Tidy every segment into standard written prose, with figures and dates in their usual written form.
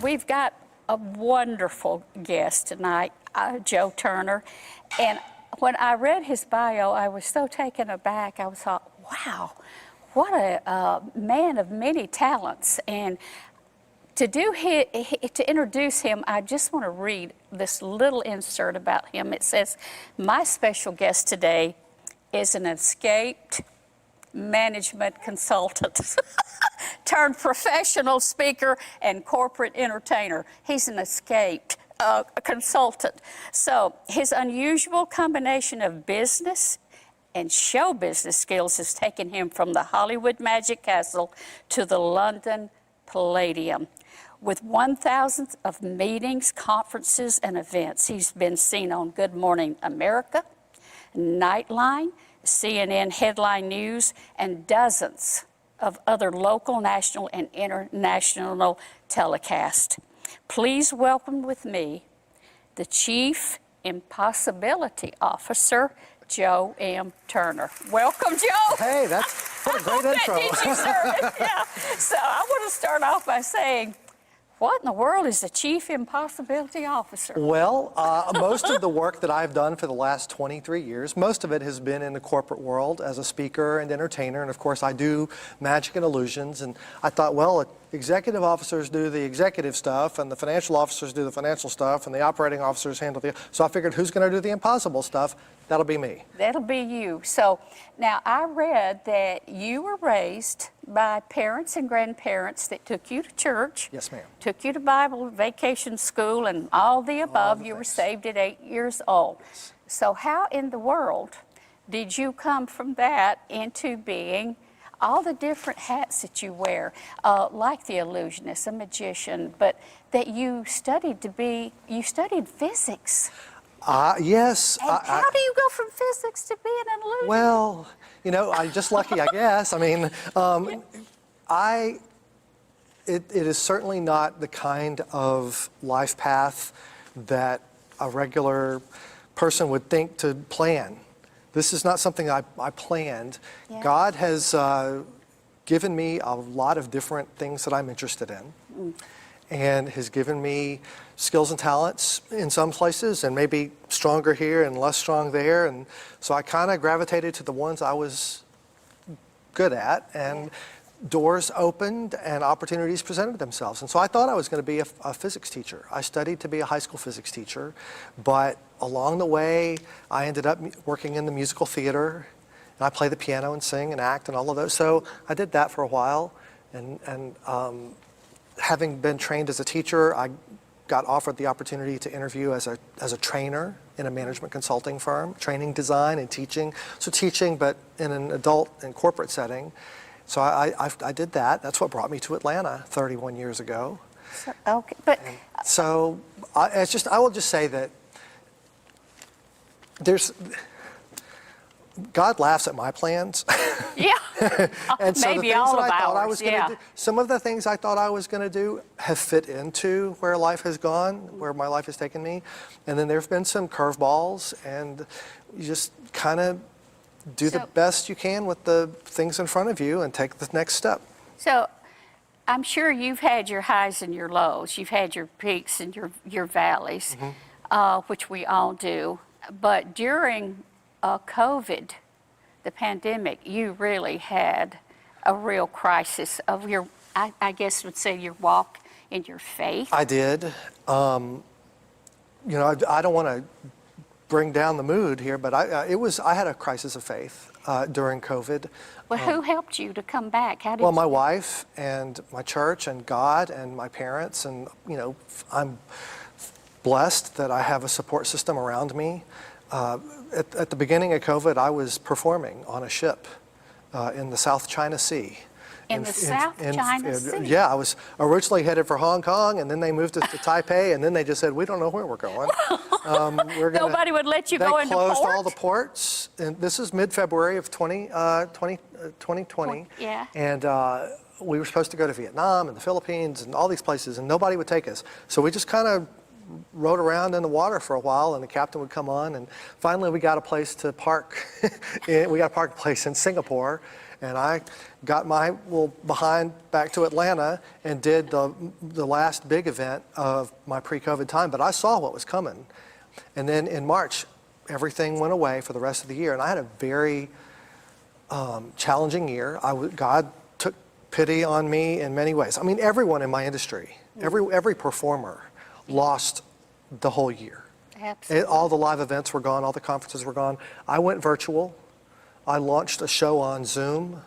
We've got a wonderful guest tonight, Joe Turner. And when I read his bio, I was so taken aback. I thought, wow, what a man of many talents. And to introduce him, I just want to read this little insert about him. It says, my special guest today is an escaped management consultant turned professional speaker and corporate entertainer. He's an escaped consultant. So his unusual combination of business and show business skills has taken him from the Hollywood Magic Castle to the London Palladium. With 1,000 of meetings, conferences, and events, he's been seen on Good Morning America, Nightline, CNN Headline News, and dozens of other local, national, and international telecasts. Please welcome with me the Chief Impossibility Officer, Joe M. Turner. Welcome, Joe. Hey, what a great intro. Yeah. So I want to start off by saying, what in the world is the Chief Impossibility Officer? Well, most of the work that I've done for the last 23 years, most of it has been in the corporate world as a speaker and entertainer. And of course, I do magic and illusions. And I thought, well, executive officers do the executive stuff, and the financial officers do the financial stuff, and the operating officers handle the... So I figured, who's going to do the impossible stuff? That'll be me. That'll be you. So now I read that you were raised by parents and grandparents that took you to church. Yes, ma'am. Took you to Bible vacation school and all the above. You were saved at 8 years old. Yes. So how in the world did you come from that into being all the different hats that you wear, like the illusionist, a magician, but that you studied physics? Yes. And how do you go from physics to being an illusionist? Well, you know, I'm just lucky, I guess. I mean, it is certainly not the kind of life path that a regular person would think to plan. This is not something I planned. Yeah. God has given me a lot of different things that I'm interested in, and has given me skills and talents in some places, and maybe stronger here and less strong there. And so I kind of gravitated to the ones I was good at, and doors opened and opportunities presented themselves. And so I thought I was going to be a physics teacher. I studied to be a high school physics teacher, but along the way, I ended up working in the musical theater, and I play the piano and sing and act and all of those. So I did that for a while, and having been trained as a teacher, I got offered the opportunity to interview as a trainer in a management consulting firm, training design and teaching. So teaching, but in an adult and corporate setting. So I did that. That's what brought me to Atlanta 31 years ago. So, okay, but and so I will just say that God laughs at my plans. Yeah. And so maybe the things all that of I thought I ours, was going to do, some of the things I thought I was going to do have fit into where life has gone, where my life has taken me. And then there have been some curveballs, and you just kind of do the best you can with the things in front of you and take the next step. So I'm sure you've had your highs and your lows. You've had your peaks and your valleys, which we all do. But during COVID, the pandemic, you really had a real crisis of your, I guess would say, your walk in your faith. I did. You know, I don't want to bring down the mood here, but I had a crisis of faith during COVID. Well, who helped you to come back? How did well, my wife and my church and God and my parents, and you know, I'm blessed that I have a support system around me. At the beginning of COVID, I was performing on a ship in the South China Sea, In the South China Sea. Yeah, I was originally headed for Hong Kong, and then they moved us to Taipei, and then they just said, we don't know where we're going. Nobody would let you go into port? They closed all the ports, and this is mid-February of 2020. Yeah. And we were supposed to go to Vietnam and the Philippines and all these places, and nobody would take us. So we just kind of rode around in the water for a while, and the captain would come on, and finally we got a place to park. We got a parking place in Singapore, and I got my little behind back to Atlanta and did the last big event of my pre-COVID time, but I saw what was coming. And then in March, everything went away for the rest of the year, and I had a very challenging year. God took pity on me in many ways. I mean, everyone in my industry, every performer lost the whole year. Absolutely. All the live events were gone, all the conferences were gone. I went virtual. I launched a show on Zoom,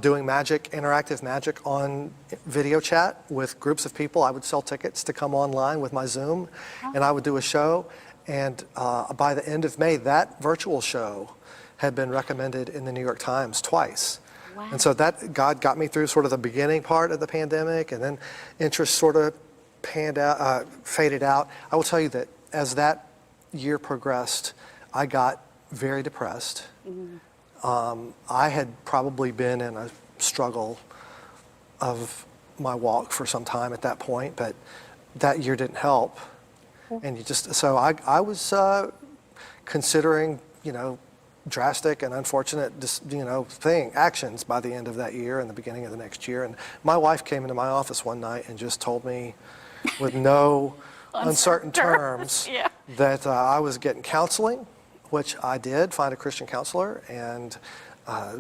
doing magic, interactive magic on video chat with groups of people. I would sell tickets to come online with my Zoom, and I would do a show. And by the end of May, that virtual show had been recommended in the New York Times twice. Wow. And so that God got me through sort of the beginning part of the pandemic, and then interest sort of faded out. I will tell you that as that year progressed, I got very depressed. I had probably been in a struggle of my walk for some time at that point, but that year didn't help. And so I was considering, drastic and unfortunate, actions by the end of that year and the beginning of the next year. And my wife came into my office one night and just told me with no uncertain terms that I was getting counseling, which I did, find a Christian counselor, and I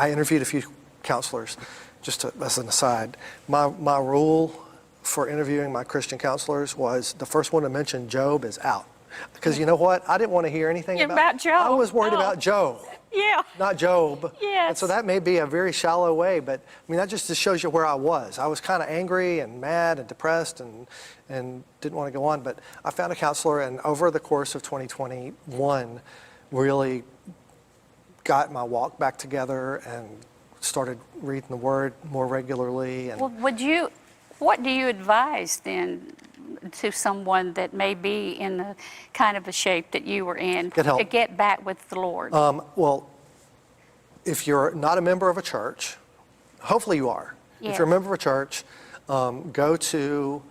interviewed a few counselors. Just as an aside, my rule for interviewing my Christian counselors was the first one to mention Job is out. Because you know what? I didn't want to hear anything about Job. I was worried about Job. Yeah. Not Job. Yes. And so that may be a very shallow way, but I mean, that just shows you where I was. I was kind of angry and mad and depressed and didn't want to go on, but I found a counselor, and over the course of 2021, really got my walk back together and started reading the Word more regularly. And Well, what do you advise then to someone that may be in the kind of a shape that you were in Get help. to get back with the Lord? Well, if you're not a member of a church, hopefully you are. Yes. If you're a member of a church, go to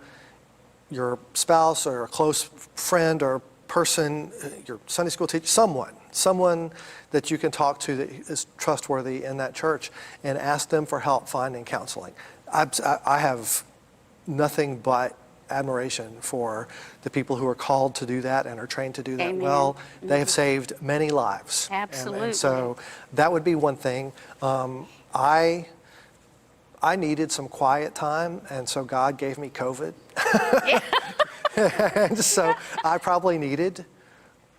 your spouse or a close friend or person, your Sunday school teacher, someone that you can talk to that is trustworthy in that church, and ask them for help finding counseling. I have nothing but admiration for the people who are called to do that and are trained to do that. Amen. Well. They have saved many lives. Absolutely. And so that would be one thing. I needed some quiet time, and so God gave me COVID. And so I probably needed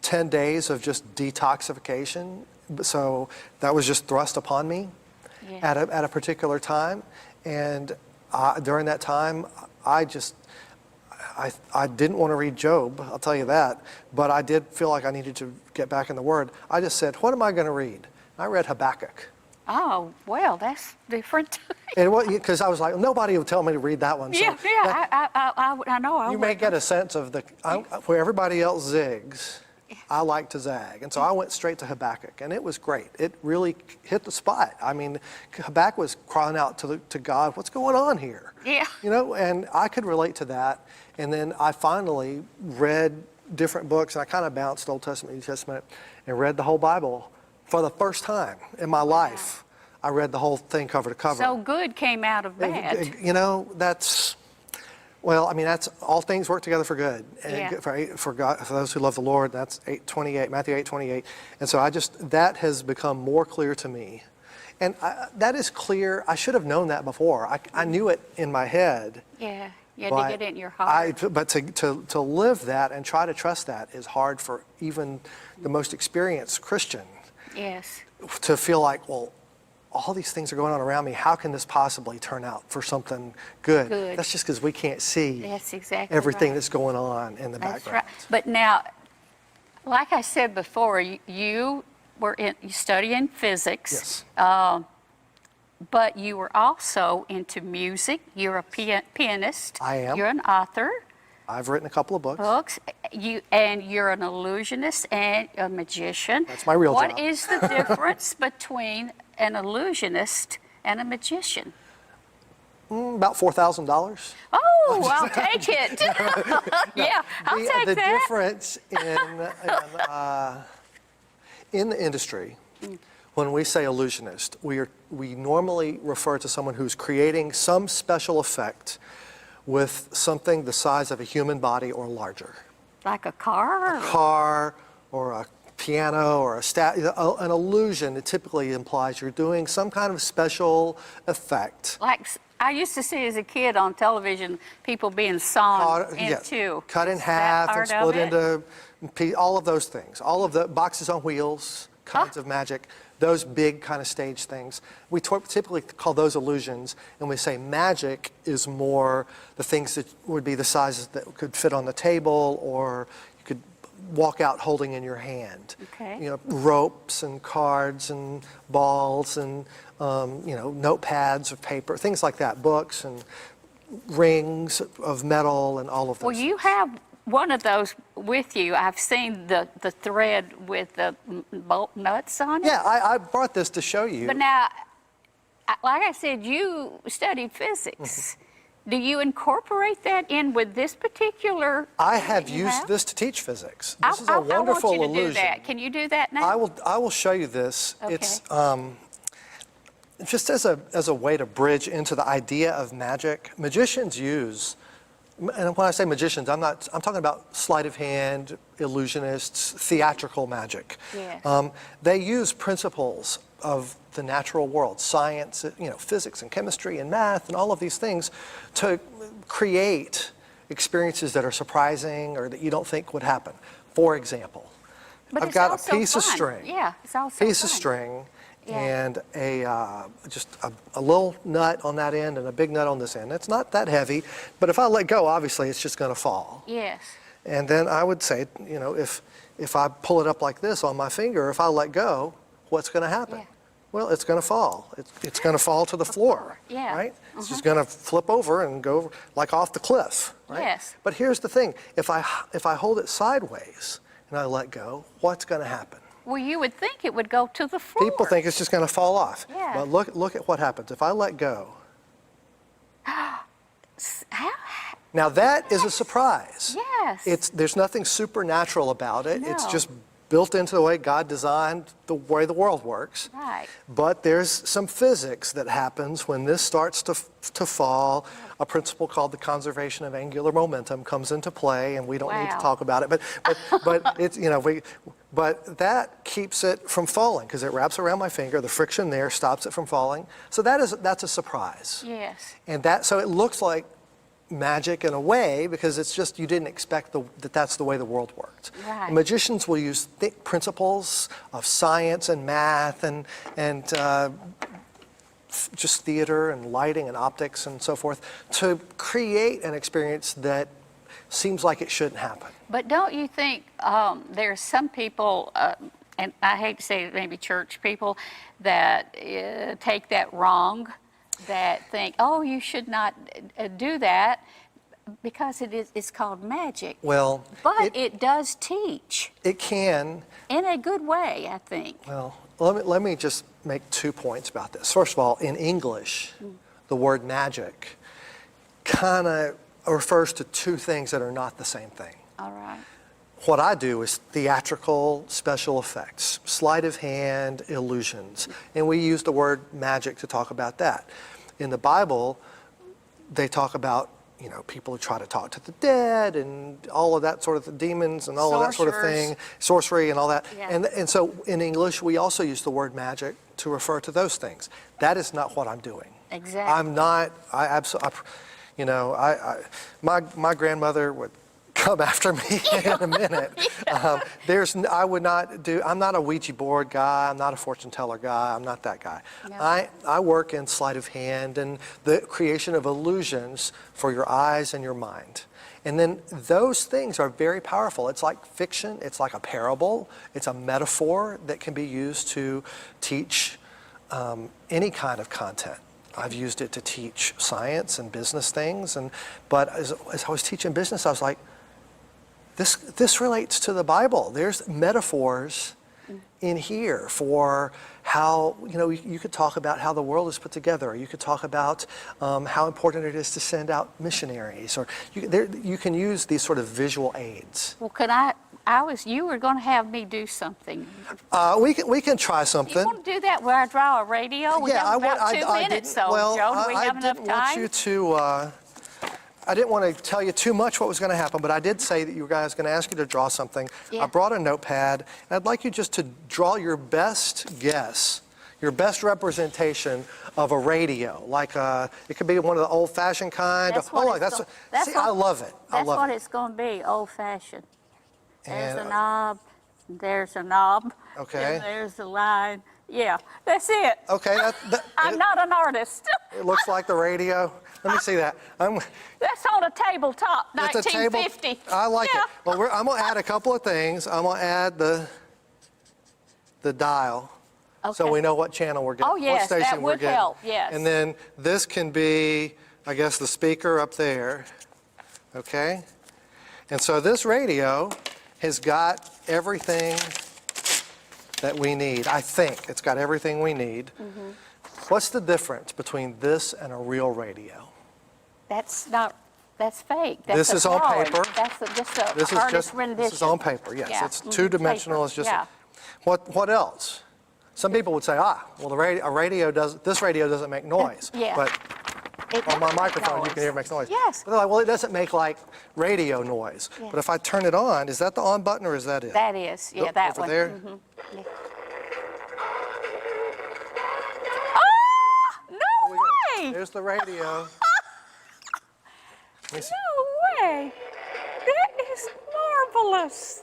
10 days of just detoxification. So that was just thrust upon me at a particular time. And during that time, I didn't want to read Job, I'll tell you that, but I did feel like I needed to get back in the Word. I just said, what am I going to read? I read Habakkuk. Oh, well, that's different. And because I was like, nobody would tell me to read that one. So I know. you may get a sense of where everybody else zigs, I like to zag. And so I went straight to Habakkuk, and it was great. It really hit the spot. I mean, Habakkuk was crying out to God, what's going on here? Yeah. And I could relate to that. And then I finally read different books, and I kind of bounced Old Testament, New Testament, and read the whole Bible for the first time in my life. I read the whole thing cover to cover. So good came out of bad. That's all things work together for good. And for God, for those who love the Lord, that's Matthew 8:28. And so that has become more clear to me. And that is clear. I should have known that before. I knew it in my head. Yeah, you had to get it in your heart. But to live that and try to trust that is hard for even the most experienced Christian. Yes. To feel like, well, all these things are going on around me. How can this possibly turn out for something good? That's just because we can't see everything that's going on in the background. Right. But now, like I said before, you were studying physics. Yes. but you were also into music. You're a pianist. I am. You're an author. I've written a couple of books. You're an illusionist and a magician. That's my real job. What is the difference between an illusionist and a magician? About $4,000. Oh, I'll take it. Yeah, I'll take The that. difference in the industry, when we say illusionist, we normally refer to someone who's creating some special effect with something the size of a human body or larger. Like a car? A car or a piano or an illusion. It typically implies you're doing some kind of special effect. Like I used to see as a kid on television, people being sawn in two. Cut in half and split into all of those things. All of the boxes on wheels, kinds of magic, those big kind of stage things. We typically call those illusions, and we say magic is more the things that would be the sizes that could fit on the table or you could walk out holding in your hand. Okay. You know, ropes and cards and balls and notepads of paper, things like that, books and rings of metal and all of those. Well, you have one of those with you. I've seen the thread with the bolt nuts on it. Yeah, I brought this to show you. But now, like I said, you studied physics. Do you incorporate that in with this particular? I have used this to teach physics. This is a I wonderful want you to illusion. do that. Can you do that now? I will show you this. Okay. It's just as a way to bridge into the idea of magic. Magicians use, and when I say magicians, I'm talking about sleight of hand, illusionists, theatrical magic. Yes. They use principles of the natural world, science, physics and chemistry and math and all of these things to create experiences that are surprising or that you don't think would happen. For example, But I've it's got also a piece of fun. string. Yeah, it's also Piece of fun. string Yeah. and just a little nut on that end and a big nut on this end. It's not that heavy, but if I let go, obviously it's just going to fall. Yes. And then I would say, if I pull it up like this on my finger, if I let go, what's going to happen? Yeah. Well, it's going to fall. It's going to fall to the floor, Yeah. right? It's just going to flip over and go like off the cliff, right? Yes. But here's the thing. If I hold it sideways and I let go, what's going to happen? Well, you would think it would go to the floor. People think it's just going to fall off. Yeah. But look at what happens. If I let go. Now that is a surprise. Yes. There's nothing supernatural about it. It's No. just built into the way God designed the way the world works. Right. But there's some physics that happens when this starts to fall. A principle called the conservation of angular momentum comes into play, and we don't need to Wow. talk about it. But it's but that keeps it from falling because it wraps around my finger. The friction there stops it from falling. So that's a surprise. Yes. And so it looks like magic in a way because it's just you didn't expect that's the way the world worked. Right. Magicians will use principles of science and math and just theater and lighting and optics and so forth to create an experience that seems like it shouldn't happen. But don't you think there's some people, and I hate to say it, maybe church people, that take that wrong, that think, oh, you should not do that because it's called magic. Well, But it does teach it can. in a good way, I think. Well, let me just make 2 points about this. First of all, in English, the word magic kind of refers to two things that are not the same thing. All right. What I do is theatrical special effects, sleight of hand, illusions. And we use the word magic to talk about that. In the Bible, they talk about, people who try to talk to the dead and all of that sort of demons and all of that sort of thing, sorcery and all that. Yeah. And so in English, we also use the word magic to refer to those things. That is not what I'm doing. Exactly. I'm not, my grandmother would come after me in a minute. I'm not a Ouija board guy. I'm not a fortune teller guy. I'm not that guy. No. I work in sleight of hand and the creation of illusions for your eyes and your mind. And then those things are very powerful. It's like fiction. It's like a parable. It's a metaphor that can be used to teach any kind of content. I've used it to teach science and business things, but as I was teaching business, I was like, this relates to the Bible. There's metaphors in here for how, you could talk about how the world is put together, or you could talk about how important it is to send out missionaries, or you can use these sort of visual aids. Well, you were going to have me do something. We can try something. You want to do that where I draw a radio? We have about 2 minutes, so Joe, do we have enough time? I didn't want to tell you too much what was going to happen, but I did say that you guys going to ask you to draw something. Yeah. I brought a notepad, and I'd like you just to draw your best guess, your best representation of a radio. Like it could be one of the old-fashioned kind. I love it. That's what it's going to be, old-fashioned. There's And, a knob, there's a knob, Okay. and there's the line. Yeah, that's it. Okay. I'm not an artist. It looks like the radio. Let me see that. That's on a tabletop, It's a table. 1950. I like Yeah. it. Well, I'm going to add a couple of things. I'm going to add the dial, so Okay. we know what channel we're getting. Oh, yes, what that station we're would getting. help, yes. And then this can be, I guess, the speaker up there. Okay? And so this radio has got everything that we need. I think it's got everything we need. Mm-hmm. What's the difference between this and a real radio? That's fake. This is on drawing. paper. That's just a This is artist rendition. This is on paper, yes. Yeah. It's two-dimensional. Paper. It's just, Yeah. what else? Some people would say, well, this radio doesn't make noise. Yeah. But It on my does make microphone, you noise. can hear it makes noise. Yes. But they're like, well, it doesn't make like radio noise. Yeah. But if I turn it on, is that the on button or is that it? That is, yeah, Look, that over one. there? Mhm. Yeah. Ah! No way! There's the radio. Let me see. No way! That is marvelous.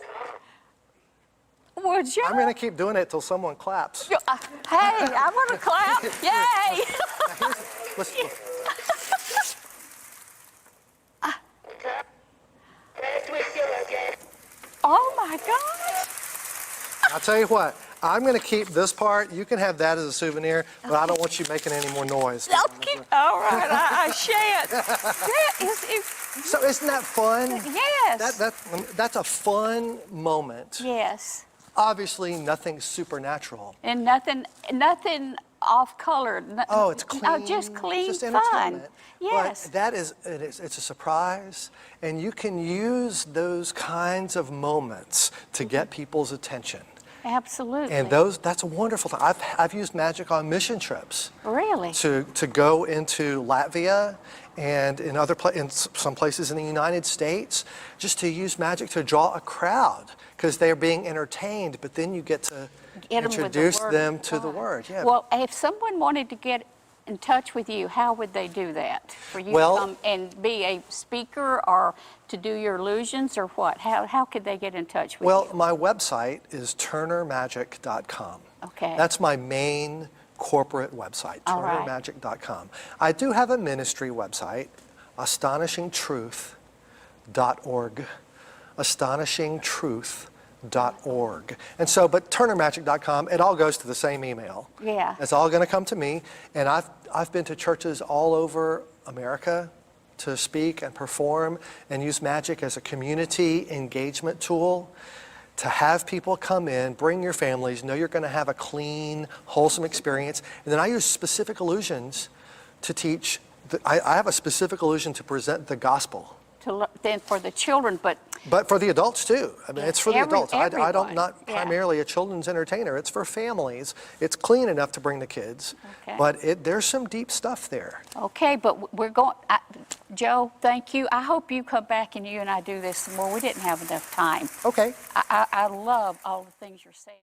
Would you? I'm going to keep doing it till someone claps. Hey, I'm gonna clap! Yay! Listen. Oh my gosh! I'll tell you what, I'm going to keep this part. You can have that as a souvenir, but I don't want you making any more noise. Okay, all right, I shan't. That is, So isn't that fun? yes. That's a fun moment. Yes, Obviously, nothing supernatural. and nothing off color. Oh, it's clean. Oh, just clean just fun. entertainment. Yes. But that is, it's a surprise, and you can use those kinds of moments to get people's attention. Absolutely. And that's a wonderful thing. I've used magic on mission trips. Really? To go into Latvia and in some places in the United States, just to use magic to draw a crowd because they're being entertained, but then you get to Get 'em with the introduce word them of to the God. word. Yeah. Well, if someone wanted to get in touch with you, how would they do that? For you Well- to come and be a speaker or to do your illusions or what? How could they get in touch with Well, you? my website is turnermagic.com. Okay. That's my main corporate website, All right. turnermagic.com. I do have a ministry website, astonishingtruth.org. Astonishingtruth.org. And so, but turnermagic.com, it all goes to the same email. Yeah. It's all going to come to me. And I've been to churches all over America to speak and perform and use magic as a community engagement tool to have people come in, bring your families, know you're going to have a clean, wholesome experience. And then I use specific illusions to teach. I have a specific illusion to present the gospel. Then for the children, but For the adults too. I mean, it's for the adults. I don't everyone. not Yeah. primarily a children's entertainer. It's for families. It's clean enough to bring the kids, Okay. but there's some deep stuff there. okay, but we're going, Joe, thank you. I hope you come back and you and I do this some more. We didn't have enough time. Okay. I love all the things you're saying.